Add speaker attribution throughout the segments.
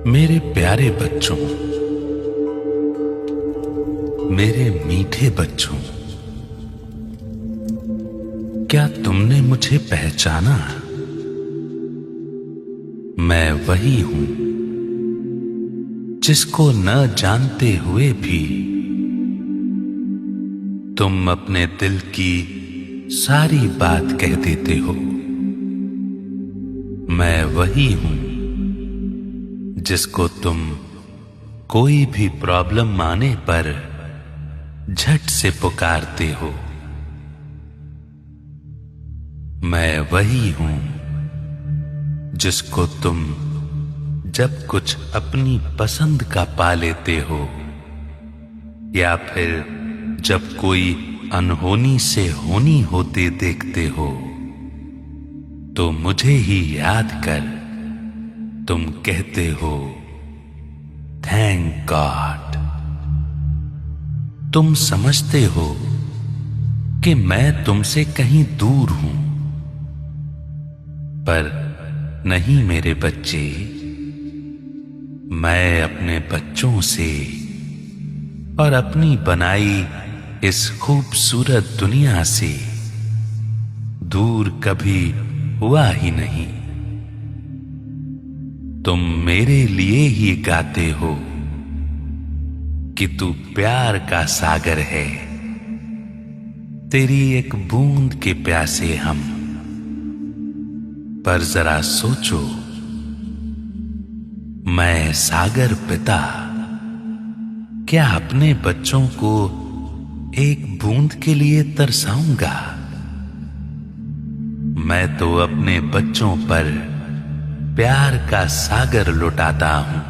Speaker 1: मेरे प्यारे बच्चों, मेरे मीठे बच्चों, क्या तुमने मुझे पहचाना? मैं वही हूं जिसको न जानते हुए भी तुम अपने दिल की सारी बात कह देते हो। मैं वही हूं जिसको तुम कोई भी प्रॉब्लम आने पर झट से पुकारते हो। मैं वही हूं जिसको तुम जब कुछ अपनी पसंद का पा लेते हो या फिर जब कोई अनहोनी से होनी होते देखते हो तो मुझे ही याद कर तुम कहते हो थैंक गॉड। तुम समझते हो कि मैं तुमसे कहीं दूर हूं, पर नहीं मेरे बच्चे, मैं अपने बच्चों से और अपनी बनाई इस खूबसूरत दुनिया से दूर कभी हुआ ही नहीं। तुम मेरे लिए ही गाते हो कि तू प्यार का सागर है, तेरी एक बूंद के प्यासे हम। पर जरा सोचो, मैं सागर पिता क्या अपने बच्चों को एक बूंद के लिए तरसाऊंगा? मैं तो अपने बच्चों पर प्यार का सागर लुटाता हूं।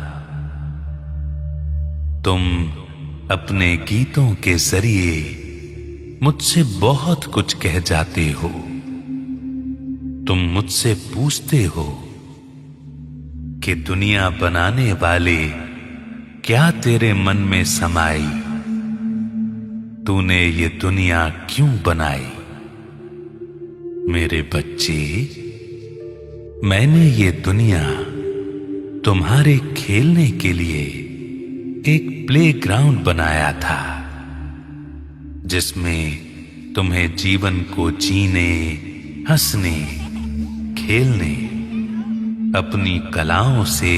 Speaker 1: तुम अपने गीतों के जरिए मुझसे बहुत कुछ कह जाते हो। तुम मुझसे पूछते हो कि दुनिया बनाने वाले क्या तेरे मन में समाई? तूने ये दुनिया क्यों बनाई? मेरे बच्चे, मैंने ये दुनिया तुम्हारे खेलने के लिए एक प्लेग्राउंड बनाया था, जिसमें तुम्हें जीवन को जीने, हंसने, खेलने, अपनी कलाओं से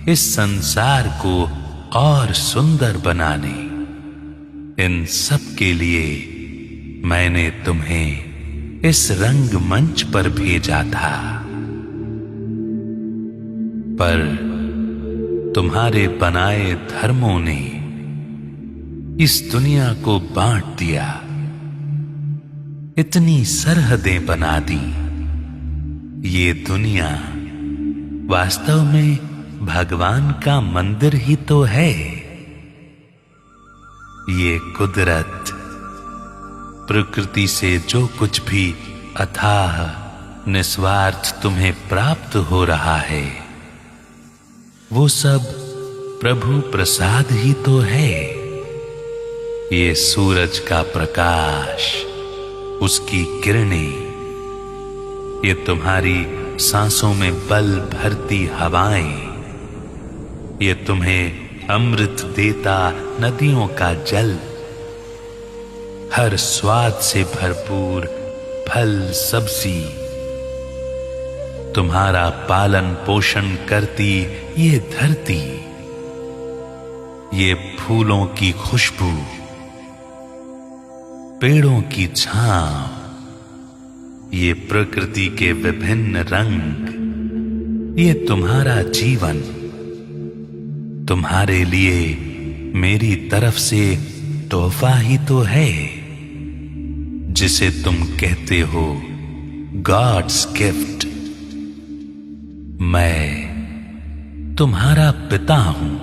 Speaker 1: इस संसार को और सुंदर बनाने, इन सब के लिए मैंने तुम्हें इस रंगमंच पर भेजा था। पर तुम्हारे बनाए धर्मों ने इस दुनिया को बांट दिया, इतनी सरहदें बना दी। ये दुनिया वास्तव में भगवान का मंदिर ही तो है। ये कुदरत, प्रकृति से जो कुछ भी अथाह निस्वार्थ तुम्हें प्राप्त हो रहा है, वो सब प्रभु प्रसाद ही तो है। ये सूरज का प्रकाश, उसकी किरणें, ये तुम्हारी सांसों में बल भरती हवाएं, ये तुम्हें अमृत देता नदियों का जल, हर स्वाद से भरपूर फल सब्जी, तुम्हारा पालन पोषण करती ये धरती, ये फूलों की खुशबू, पेड़ों की छांव, ये प्रकृति के विभिन्न रंग, ये तुम्हारा जीवन, तुम्हारे लिए मेरी तरफ से तोहफा ही तो है, जिसे तुम कहते हो गॉड्स गिफ्ट। मैं तुम्हारा पिता हूं,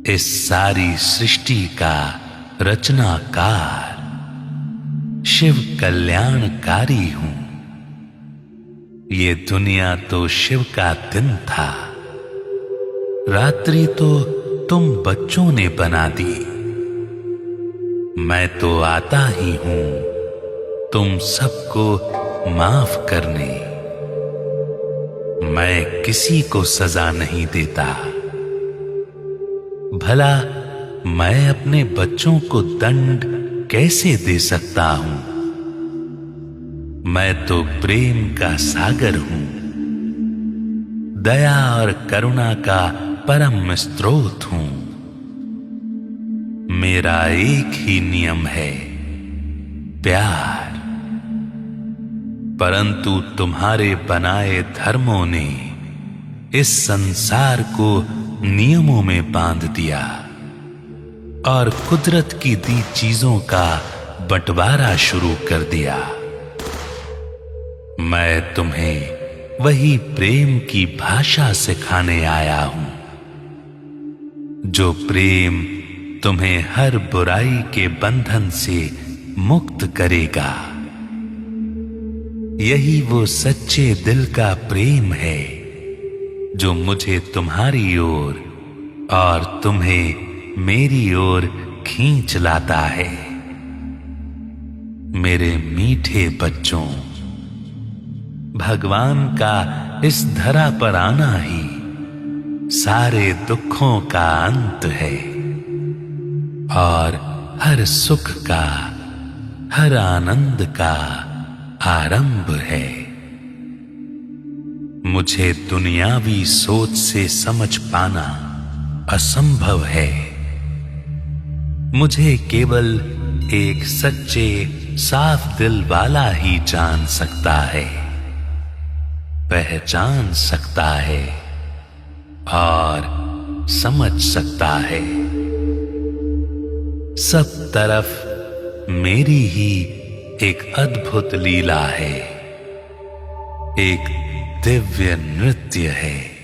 Speaker 1: इस सारी सृष्टि का रचनाकार, शिव कल्याणकारी हूं। ये दुनिया तो शिव का दिन था, रात्रि तो तुम बच्चों ने बना दी। मैं तो आता ही हूं तुम सबको माफ करने। मैं किसी को सजा नहीं देता। भला मैं अपने बच्चों को दंड कैसे दे सकता हूं? मैं तो प्रेम का सागर हूं, दया और करुणा का परम स्रोत हूं। मेरा एक ही नियम है, प्यार। परंतु तुम्हारे बनाए धर्मों ने इस संसार को नियमों में बांध दिया और कुदरत की दी चीजों का बंटवारा शुरू कर दिया। मैं तुम्हें वही प्रेम की भाषा सिखाने आया हूं, जो प्रेम तुम्हें हर बुराई के बंधन से मुक्त करेगा। यही वो सच्चे दिल का प्रेम है जो मुझे तुम्हारी ओर और तुम्हें मेरी ओर खींच लाता है। मेरे मीठे बच्चों, भगवान का इस धरा पर आना ही सारे दुखों का अंत है और हर सुख का, हर आनंद का आरंभ है। मुझे दुनियावी सोच से समझ पाना असंभव है। मुझे केवल एक सच्चे साफ दिल वाला ही जान सकता है, पहचान सकता है और समझ सकता है। सब तरफ मेरी ही एक अद्भुत लीला है, एक दिव्य नृत्य है।